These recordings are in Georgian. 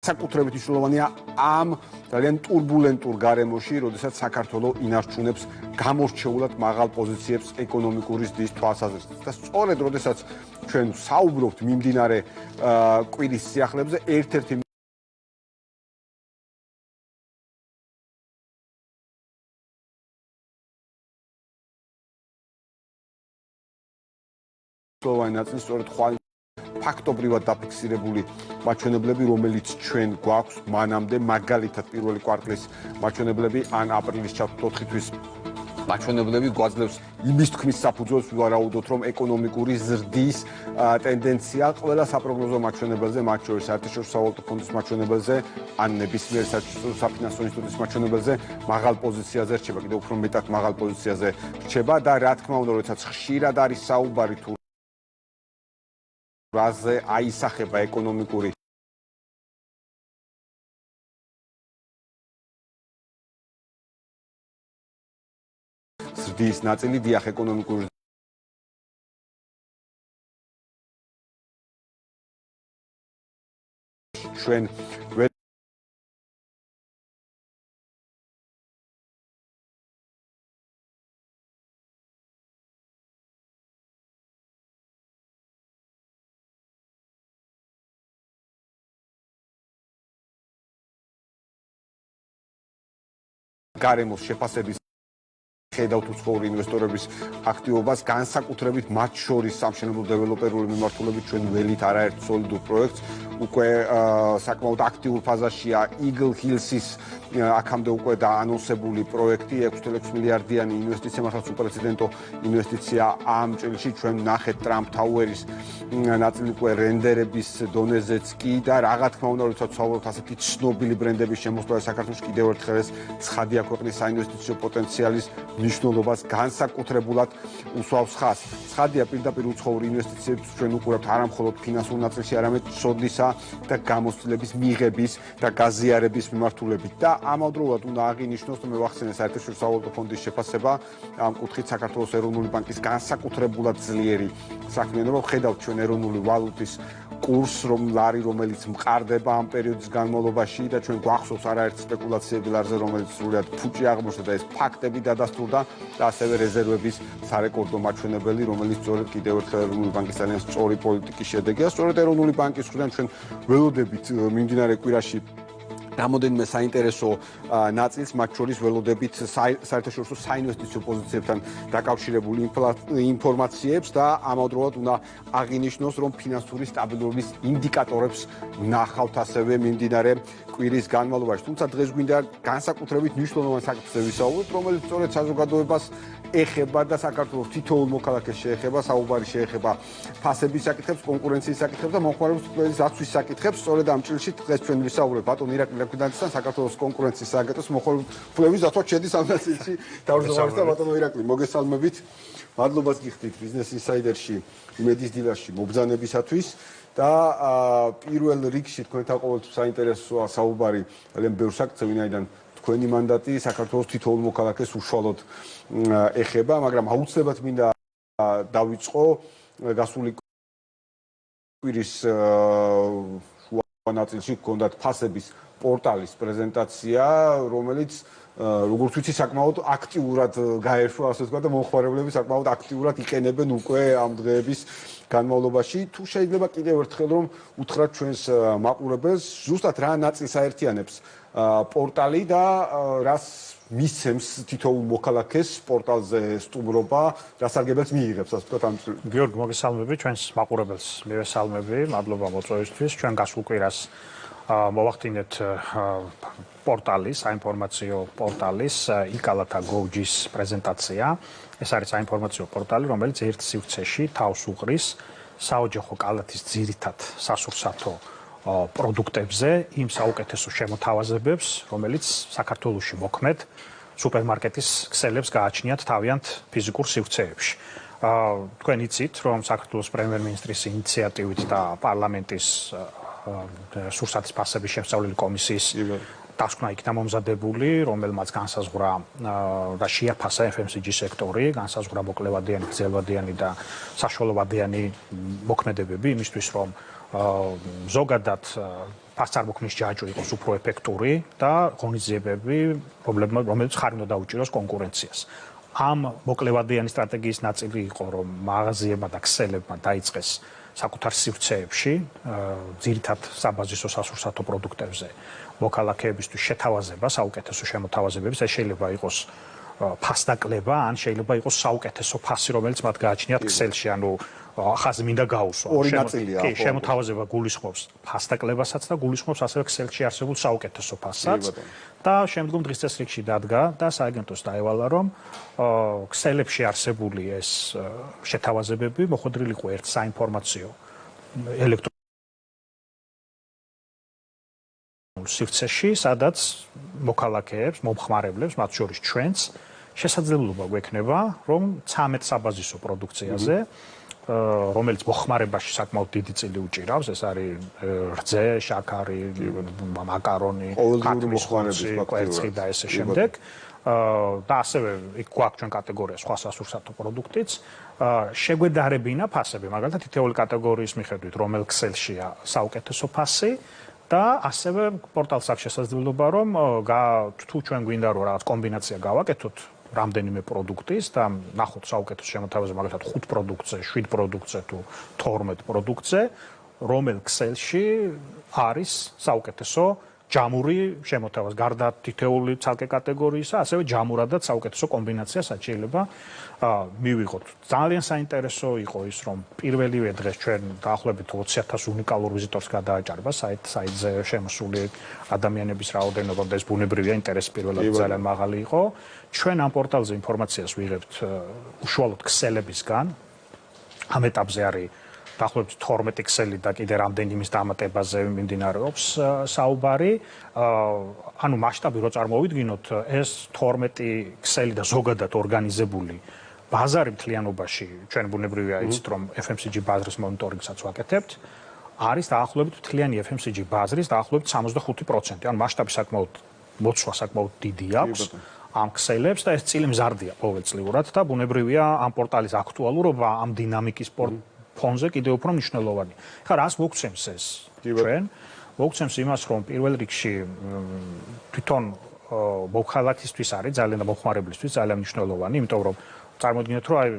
საკუთრებით მნიშვნელოვანია ამ ძალიან турბულენტურ გარემოში, როდესაც საქართველო ინარჩუნებს გამორჩეულად მაღალ პოზიციებს ეკონომიკური ზრდის თვალსაზრისით. და სწორედ როდესაც ჩვენ საუბრობთ მიმდინარე კვირის სიახლეებზე, ერთ-ერთი მნიშვნელოვანი ნაწილი სწორედ ხვალ ფაქტობრივად დაფიქსირებული მაჩვენებლები, რომელიც ჩვენ გვაქვს მანამდე, მაგალითად პირველი კვარტლის მაჩვენებლები ან აპრილის 4 თვის მაჩვენებლები გვაძლევს იმის თქმის საფუძველს ვივარაუდოთ, რომ ეკონომიკური ზრდის ტენდენცია ყველა საპროგნოზო მაჩვენებელზე, მათ შორის საერთაშორისო სავალუტო ფონდის მაჩვენებელზე, ან ნებისმიერ საფინანსო ინსტიტუტის მაჩვენებელზე მაღალ პოზიციაზე რჩება, კიდევ უფრო მეტად მაღალ პოზიციაზე რჩება და რა თქმა უნდა, როდესაც ხშირად არის საუბარი თუ რაზე აისახება ეკონომიკური ზრდის ნაწილი, დიახ, ეკონომიკური ჩვენ გარემოს შეფასების ხედავთ უცხოური ინვესტორების აქტივობას, განსაკუთრებით მათ შორის სამშენებლო დეველოპერული მიმართულებით ჩვენ ველით არაერთ სოლიდურ პროექტს უკვე საკმაოდ აქტიურ ფაზაშია Eagle Hills-ის აქამდე უკვე დაანონსებული პროექტი 6.6 მილიარდიანი ინვესტიცია, მართლაც უპრეცედენტო ინვესტიცია ამ წელში ჩვენ ნახეთ Trump Tower-ის ნაწილი უკვე რენდერების დონეზეც კი და რა თქმა უნდა, როდესაც ვსაუბრობთ ასეთი ცნობილი ბრენდების შემოსვლა საქართველოს კიდევ ერთხელ ეს ცხადია ქვეყნის საინვესტიციო პოტენციალის მნიშვნელობას განსაკუთრებულად უსვავს ხაზს. ცხადია პირდაპირ უცხოური ინვესტიციებს ჩვენ უყურებთ არა მხოლოდ ფინანსურ ნაწილში, არამედ სოდისა და გამოცდილების მიღების და გაზიარების მიმართულებით. და ამავდროულად უნდა აღინიშნოს, რომ მევახსენე საერთაშორისო სავალუტო ფონდის შეფასება ამ კუთხით საქართველოს ეროვნული ბანკის განსაკუთრებულად ძლიერი საქმიანობა. ვხედავთ ჩვენ ეროვნული ვალუტის კურს, ლარი, რომელიც მყარდება ამ პერიოდის განმავლობაში და ჩვენ გვახსოვს არაერთ სპეკულაციები ლარზე, რომელიც სრულად ფუჭი აღმოჩნდა და ეს ფაქტები დადასტურდა და ასევე რეზერვების სარეკორდო მაჩვენებელი, რომელიც სწორედ კიდევ ერთხელ ეროვნული ბანკის ძალიან სწორი პოლიტიკის შედეგია. სწორედ ეროვნული ბანკის მხრიდან ჩვენ ველოდებით მიმდინარე კვირაში რამოდენიმე საინტერესო ნაწილს, მათ შორის ველოდებით საერთაშორისო საინვესტიციო პოზიციებთან დაკავშირებული ინფორმაციებს და ამავდროულად უნდა აღინიშნოს, რომ ფინანსური სტაბილურობის ინდიკატორებს ვნახავთ ასევე მიმდინარე კვირის განმავლობაში. თუმცა დღეს გვინდა განსაკუთრებით მნიშვნელოვან საკითხზე ვისაუბროთ, რომელიც სწორედ საზოგადოებას ეხება და საქართველოს თითოეულ მოქალაქეს შეეხება, საუბარი შეეხება ფასების საკითხებს, კონკურენციის საკითხებს და მომხმარებლის უფლებების დაცვის საკითხებს. სწორედ ამ ჭრილში დღეს ჩვენ ვისაუბრებთ ბატონ ირაკლი ლეკვიდანტისთან, საქართველოს კონკურენციის სააგენტოს მომხმარებლის უფლებების დაცვა შედის ამ ნაწილში. თავმჯდომარეს და ბატონო ირაკლი, მოგესალმებით. მადლობას გიხდით Business Insider-ში იმედის დილაში მობრძანებისათვის. და პირველ რიგში თქვენთან ყოველთვის საინტერესოა საუბარი ძალიან ბევრ საკითხზე, ვინაიდან თქვენი მანდატი საქართველოს თითოეულ მოქალაქეს უშუალოდ ეხება, მაგრამ აუცილებლად მინდა დავიწყო გასული კვირის შუა ნაწილში გქონდათ ფასების პორტალის პრეზენტაცია, რომელიც როგორც ვიცი, საკმაოდ აქტიურად გაერშვა, ასე ვთქვათ, და მომხმარებლები საკმაოდ აქტიურად იყენებენ უკვე ამ დღეების განმავლობაში. თუ შეიძლება კიდევ ერთხელ რომ უთხრათ ჩვენს მაყურებელს, ზუსტად რა ნაწილს აერთიანებს პორტალი და რას მისცემს თითოეულ მოქალაქეს პორტალზე სტუმრობა, რა სარგებელს მიიღებს, ასე ვთქვათ, ამ გიორგი, მოგესალმები, ჩვენს მაყურებელს მივესალმები, მადლობა მოწვევისთვის. ჩვენ გასულ კვირას მოვახდინეთ პორტალის, საინფორმაციო პორტალის ikala.gov.gis პრეზენტაცია. ეს არის საინფორმაციო პორტალი, რომელიც ერთ სივრცეში თავს უყრის საოჯახო კალათის ძირითად სასურსათო პროდუქტებზე, იმ საუკეთესო შემოთავაზებებს, რომელიც საქართველოში მოქმედ სუპერმარკეტის ქსელებს გააჩნიათ თავიანთ ფიზიკურ სივრცეებში. თქვენ იცით, რომ საქართველოს პრემიერ-მინისტრის ინიციატივით და პარლამენტის სურსათის ფასების შემსწავლელი კომისიის დასკვნა იქნა მომზადებული, რომელმაც განსაზღვრა და შეაფასა FMCG სექტორი, განსაზღვრა მოკლევადიანი, გრძელვადიანი და საშუალოვადიანი მოქმედებები იმისთვის, რომ ზოგადად ფასწარმოქმნის ჯაჭვი იყოს უფრო ეფექტური და ღონისძიებები, რომელიც ხარ უნდა დაუჭიროს კონკურენციას. ამ მოკლევადიანი სტრატეგიის ნაწილი იყო, რომ მაღაზიებმა და ქსელებმა დაიწყეს საკუთარ სივრცეებში, ძირითად საბაზისო სასურსათო პროდუქტებზე მოქალაქეებისთვის შეთავაზება, საუკეთესო შემოთავაზებების, ეს შეიძლება იყოს ფასდაკლება, ან შეიძლება იყოს საუკეთესო ფასი, რომელიც მათ გააჩნიათ ქსელში, ანუ ხაზი მინდა გაუსვა. ორი ნაწილია. კი, შემოთავაზება გულისხმობს ფასდაკლებასაც და გულისხმობს ასევე ქსელში არსებულ საუკეთესო ფასსაც. და შემდგომ დღის წესრიგში დადგა და სააგენტოს დაევალა, რომ ქსელებში არსებული ეს შეთავაზებები მოხვედრილი იყო ერთ საინფორმაციო ელექტრონულ სივრცეში, სადაც მოქალაქეებს, მომხმარებლებს, მათ შორის ჩვენც შესაძლებლობა გვექნება, რომ 13 საბაზისო პროდუქციაზე, რომელიც მოხმარებაში საკმაოდ დიდი წილი უჭირავს, ეს არის რძე, შაქარი, მაკარონი, ქათმის ხორცი, კვერცხი და ესე შემდეგ. და ასევე იქ გვაქვს ჩვენ კატეგორია სხვა სასურსათო პროდუქტიც, შეგვედარებინა ფასები, მაგალითად თითოეული კატეგორიის მიხედვით, რომელ ქსელშია საუკეთესო ფასი და ასევე პორტალს აქვს შესაძლებლობა, რომ თუ ჩვენ გვინდა რომ რაღაც კომბინაცია გავაკეთოთ რამდენიმე პროდუქტის და ნახოთ საუკეთესო შემოთავაზება, მაგალითად 5 პროდუქტზე, 7 პროდუქტზე თუ 12 პროდუქტზე, რომელ ქსელში არის საუკეთესო ჯამური შემოთავაზება, გარდა თითოეული ცალკე კატეგორიისა, ასევე ჯამურადაც საუკეთესო კომბინაციასაც შეიძლება მივიღოთ. ძალიან საინტერესო იყო ის, რომ პირველივე დღეს ჩვენ დაახლოებით 20,000 უნიკალურ ვიზიტორს გადააჭარბა საიტზე შემოსული ადამიანების რაოდენობა და ეს ბუნებრივია, ინტერესი პირველად ძალიან მაღალი იყო. ჩვენ ამ პორტალზე ინფორმაციას ვიღებთ უშუალოდ ქსელებისგან. ამ ეტაპზე არის დაახლოებით 12 ქსელი და კიდე რამდენი იმის დამატებაზე მიმდინარეობს საუბარი. ანუ მასშტაბი რო წარმოვიდგინოთ, ეს 12 ქსელი და ზოგადად ორგანიზებული ბაზარი მთლიანობაში, ჩვენ ბუნებრივია იცით, რომ FMCG ბაზრის მონიტორინგსაც ვაკეთებთ, არის დაახლოებით მთლიანი FMCG ბაზრის დაახლოებით 65%. ანუ მასშტაბი საკმაოდ მოცვა საკმაოდ დიდი აქვს ამ ქსელებს და ეს წილი მზარდია ყოველწლიურად და ბუნებრივია ამ პორტალის აქტუალურობა ამ დინამიკის ფონზე კიდევ უფრო მნიშვნელოვანი. ხა რას მოგცემს ეს ჩვენ? მოგცემს იმას, რომ პირველ რიგში თვითონ მოქალაქისთვის არის ძალიან და მომხმარებლისთვის ძალიან მნიშვნელოვანი, იმიტომ რომ წარმოიდგინეთ, რომ აი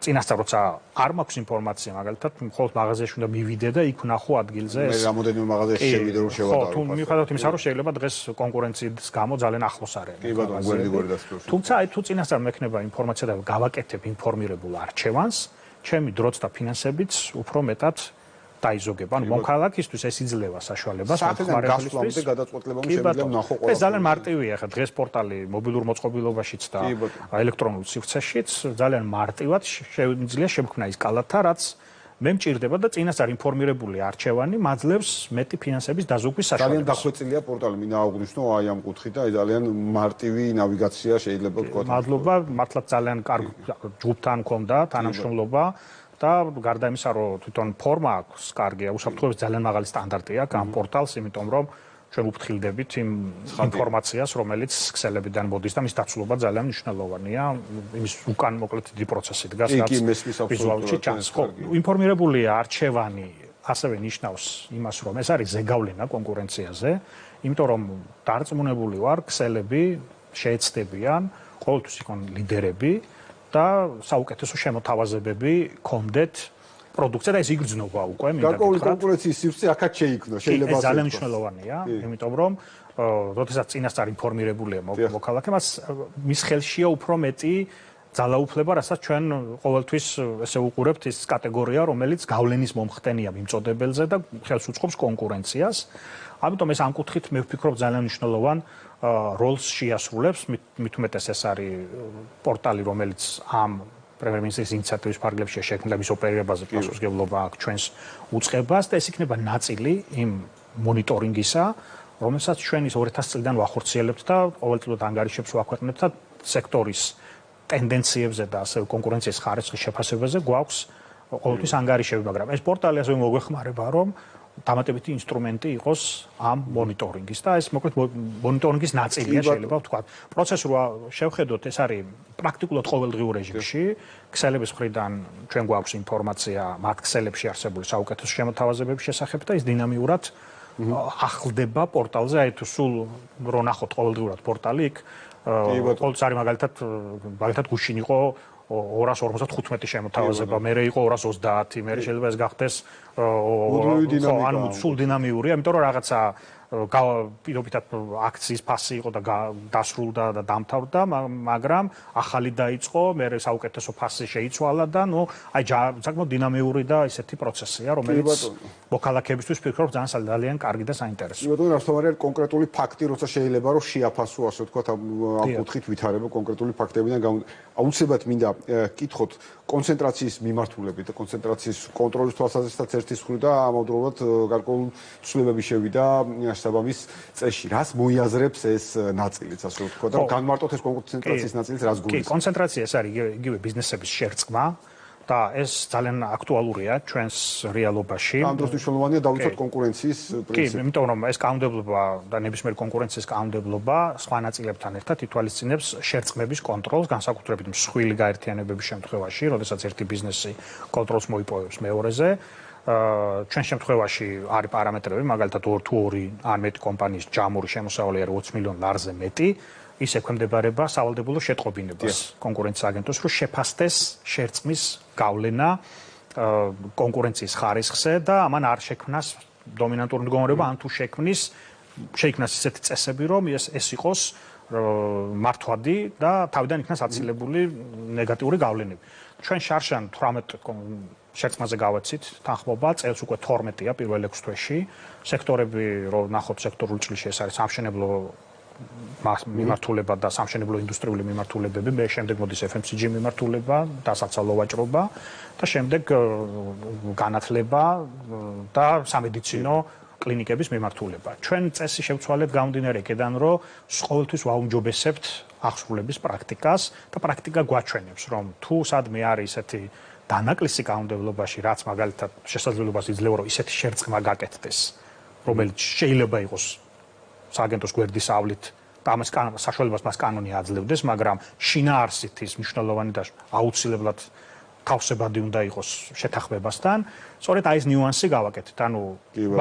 წინასწარ როცა არ მაქვს ინფორმაცია, მაგალითად, მხოლოდ მაღაზიაში უნდა მივიდე და იქ ვნახო ადგილზე ეს. მე რამოდენიმე მაღაზიაში შევიდე რომ შევადარო. თუ მიუხედავად იმისა, რომ შეიძლება დღეს კონკურენციის გამო ძალიან ახლოს არის. კი ბატონო, გვერდი დასწროს. თუმცა აი თუ წინასწარ მექნება ინფორმაცია და გავაკეთებ ინფორმირებულ არჩევანს, ჩემი დროც და ფინანსებიც უფრო მეტად დაიზოგება. ანუ მოქალაქისთვის ეს იძლევა საშუალებას მომხმარებლისთვის გადაწყვეტილებამ შემიძლია ვნახო ყველა. ეს ძალიან მარტივია, ხა დღეს პორტალი მობილურ მოწყობილობაშიც და ელექტრონულ სივრცეშიც ძალიან მარტივად შეუძლია შემქმნა ის კალათა, რაც მე მჭირდება და წინასწარ ინფორმირებული არჩევანი მაძლევს მეტი ფინანსების დაზოგვის საშუალებას. ძალიან დახვეწილია პორტალი, მინდა აღვნიშნო აი ამ კუთხით და ძალიან მარტივი ნავიგაცია შეიძლება ვთქვა. მადლობა, მართლაც ძალიან კარგი ჯგუფთან მქონდა თანამშრომლობა. და გარდა იმისა, რომ თვითონ ფორმა აქვს კარგია, უსაფრთხოების ძალიან მაღალი სტანდარტი აქვს ამ პორტალს, იმიტომ რომ ჩვენ უფრთხილდებით იმ ინფორმაციას, რომელიც ქსელებიდან მოდის და მის დაცულობა ძალიან მნიშვნელოვანია. იმის უკან მოკლედ დიდი პროცესი დგას, რაც ვიზუალში ჩანს. ხო, ინფორმირებულია არჩევანი ასევე ნიშნავს იმას, რომ ეს არის ზეგავლენა კონკურენციაზე, იმიტომ რომ დარწმუნებული ვარ, ქსელები შეეცდებიან ყოველთვის იქონ ლიდერები და საუკეთესო შემოთავაზებები კონდეთ პროდუქცია და ეს იგრძნობა უკვე მინდა გითხრათ. გარკვეული კონკურენციის სივრცე აქაც შეიქმნა, შეიძლება ეს ძალიან მნიშვნელოვანია, იმიტომ რომ როდესაც წინასწარ ინფორმირებულია მოქალაქე, მის ხელშია უფრო მეტი ძალაუფლება, რასაც ჩვენ ყოველთვის ესე უყურებთ ის კატეგორია, რომელიც გავლენის მომხდენია მიმწოდებელზე და ხელს უწყობს კონკურენციას. ამიტომ ეს ამ კუთხით მე ვფიქრობ ძალიან მნიშვნელოვან როლს შეასრულებს, მით უმეტეს ეს არის პორტალი, რომელიც ამ პრემიერ-მინისტრის ინიციატივის ფარგლებშია შექმნილი ის ოპერირებაზე პასუხისმგებლობა აქვს ჩვენს უწყებას და ეს იქნება ნაწილი იმ მონიტორინგისა, რომელსაც ჩვენ ის 2000 წლიდან ვახორციელებთ და ყოველწლიურად ანგარიშებს ვაქვეყნებთ და სექტორის ტენდენციებზე და ასევე კონკურენციის ხარისხის შეფასებაზე გვაქვს ყოველთვის ანგარიშები, მაგრამ ეს პორტალი ასევე მოგვეხმარება, რომ დამატებითი ინსტრუმენტი იყოს ამ მონიტორინგის და ეს მოკლედ მონიტორინგის ნაწილია შეიძლება ვთქვა. პროცესი რო შევხედოთ, ეს არის პრაქტიკულად ყოველდღიურ რეჟიმში, ქსელების მხრიდან ჩვენ გვაქვს ინფორმაცია მათ ქსელებში არსებული საუკეთესო შემოთავაზებების შესახებ და ის დინამიურად ახლდება პორტალზე, აი თუ სულ რო ნახოთ ყოველდღიურად პორტალი იქ ყოველთვის არის მაგალითად გუშინ იყო 255 შემოთავაზება, მერე იყო 230, მერე შეიძლება ეს გახდეს ანუ სულ დინამიურია, იმიტომ რომ რაღაცა პირობითად აქციის ფასი იყო და დასრულდა და დამთავრდა, მაგრამ ახალი დაიწყო, მერე საუკეთესო ფასი შეიცვალა და ნუ აი საკმაოდ დინამიური და ისეთი პროცესია, რომელიც მოქალაქეებისთვის ვფიქრობ ძალიან კარგი და საინტერესოა. ბატონო, რა თქმა უნდა, კონკრეტული ფაქტი, როცა შეიძლება რომ შეაფასო, ასე ვთქვათ, ამ კუთხით ვითარება კონკრეტული ფაქტებიდან აუცილებლად მინდა კითხოთ კონცენტრაციის მიმართულებით და კონცენტრაციის კონტროლის თვალსაზრისითაც ერთის მხრივ და ამავდროულად გარკვეული ცვლილებები შევიდა საბამის წესში. რას მოიაზრებს ეს ნაწილიც, ასე ვთქვათ, და განმარტოთ ეს კონცენტრაციის ნაწილიც რას გულისხმობს? კი, კონცენტრაცია ეს არის იგივე ბიზნესების შერწყმა და ეს ძალიან აქტუალურია ჩვენს რეალობაში. ამ დროს მნიშვნელოვანია დავიცოთ კონკურენციის პრინციპი. კი, იმიტომ რომ ეს კანონმდებლობა და ნებისმიერი კონკურენციის კანონმდებლობა სხვა ნაწილებთან ერთად ითვალისწინებს შერწყმების კონტროლს, განსაკუთრებით მსხვილი გაერთიანებების შემთხვევაში, როდესაც ერთი ბიზნესი კონტროლს მოიპოვებს მეორეზე. ჩვენ შემთხვევაში არის პარამეტრები, მაგალითად 2 თუ 2 ან მეტი კომპანიის ჯამური შემოსავალი არის 20 მილიონ ლარზე მეტი. ის ექვემდებარება სავალდებულო შეტყობინებას კონკურენციის აგენტოს, რომ შეფასდეს შერწყმის გავლენა კონკურენციის ხარისხზე და ამან არ შექმნას დომინანტური მდგომარეობა, ან თუ შეიქმნას ისეთი წესები, რომ ეს იყოს მართვადი და თავიდან იქნას აცილებული ნეგატიური გავლენები. ჩვენ შარშან 18 შერწყმაზე გავაცით თანხმობა, წელს უკვე 12-ია პირველ 6 თვეში. სექტორები, რო ნახოთ სექტორულ ჭრილში, ეს არის სამშენებლო მიმართულება და სამშენებლო ინდუსტრიული მიმართულებები, მე შემდეგ მოდის FMCG მიმართულება და საცალო ვაჭრობა და შემდეგ განათლება და სამედიცინო კლინიკების მიმართულება. ჩვენ წესი შევცვალეთ გამომდინარე იქედან, რომ ყოველთვის ვაუმჯობესებთ აღსრულების პრაქტიკას და პრაქტიკა გვაჩვენებს, რომ თუ სადმე არის ესეთი დანაკლისი კანონმდებლობაში, რაც მაგალითად შესაძლებლობას იძლევა, რომ ისეთი შერწყმა გაკეთდეს, რომელიც შეიძლება იყოს სააგენტოს გვერდის ავლით და ამას საშუალებას მას კანონი აძლევდეს, მაგრამ შინაარსით ის მნიშვნელოვანი და აუცილებლად თავსებადი უნდა იყოს შეთანხმებასთან. სწორედ აი ეს ნიუანსი გავაკეთეთ. ანუ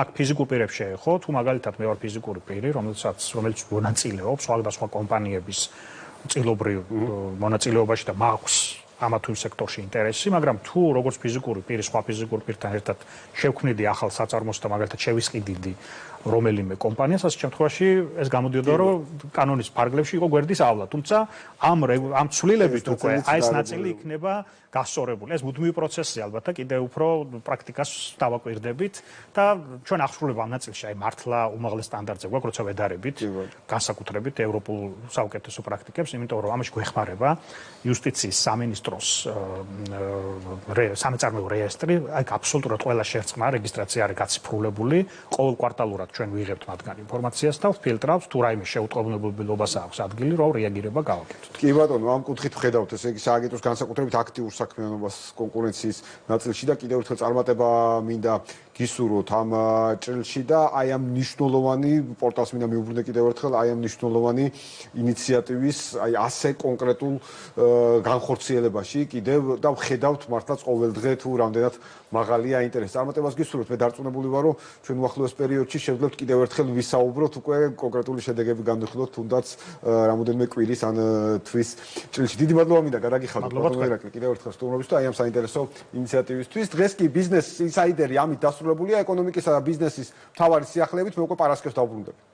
მაგ ფიზიკურ პირებს შეეხო, თუ მაგალითად მე ვარ ფიზიკური პირი, რომელიც მონაწილეობს სხვადასხვა კომპანიების წილობრივ მონაწილეობაში და მაქვს ამა თუ იმ სექტორში ინტერესი, მაგრამ თუ როგორც ფიზიკური პირი სხვა ფიზიკურ პირთან ერთად შევქმნიდი ახალ საწარმოს და მაგალითად შევისყიდიდი რომელიმე კომპანიას, ასეთ შემთხვევაში ეს გამოდიოდა, რომ კანონის ფარგლებში იყო გვერდის ავლა, თუმცა ამ ცვლილებით უკვე აი ეს ნაწილი იქნება გასწორებული. ეს მუდმივი პროცესია ალბათ და კიდევ უფრო პრაქტიკას დავაკვირდებით და ჩვენ აღსრულება ამ ნაწილში აი მართლა უმაღლეს სტანდარტზე გვაქვს, როცა ვედარებით, განსაკუთრებით ევროპულ საუკეთესო პრაქტიკებს, იმიტომ რომ ამაში გვეხმარება იუსტიციის სამინისტროს სამეწარმეო რეესტრი, აი აბსოლუტურად ყველა შერწყმა რეგისტრაცია არის გაციფრულებული, ყოველ კვარტალურად ჩვენ ვიღებთ მათგან ინფორმაციას და ვფილტრავს თუ რაიმე შეუტყობინებულობას აქვს ადგილი, რომ რეაგირება გავაკეთოთ. კი ბატონო, ამ კუთხით ხედავთ, ესე იგი სააგენტოს განსაკუთრებით აქტიურ საქმიანობას კონკურენციის ნაწილში და კიდევ ერთხელ წარმატება მინდა გისურვოთ ამ ჭრილში და აი ამ მნიშვნელოვანი პორტალს მინდა მიუბრუნდე კიდევ ერთხელ აი ამ მნიშვნელოვანი ინიციატივის აი ასე კონკრეტულ განხორციელებაში კიდევ და ვხედავთ მართლაც ყოველდღე თუ რამდენად მაღალია ინტერესი. წარმატებას გისურვებთ, მე დარწმუნებული ვარ, რომ ჩვენ უახლოეს პერიოდში შევძლებთ კიდევ ერთხელ ვისაუბროთ უკვე კონკრეტული შედეგები განვიხილოთ თუნდაც რამოდენიმე კვირის ან თვის ჭრილში. დიდი მადლობა მინდა გადაგიხადოთ ბატონო ირაკლი კიდევ ერთხელ სტუმრობის და აი ამ საინტერესო ინიციატივისთვის. დღეს კი ბიზნეს ინსაიდერი ამით დასრულებულია ეკონომიკისა და ბიზნესის მთავარი სიახლეებით, მე უკვე პარასკევს დავბრუნდები.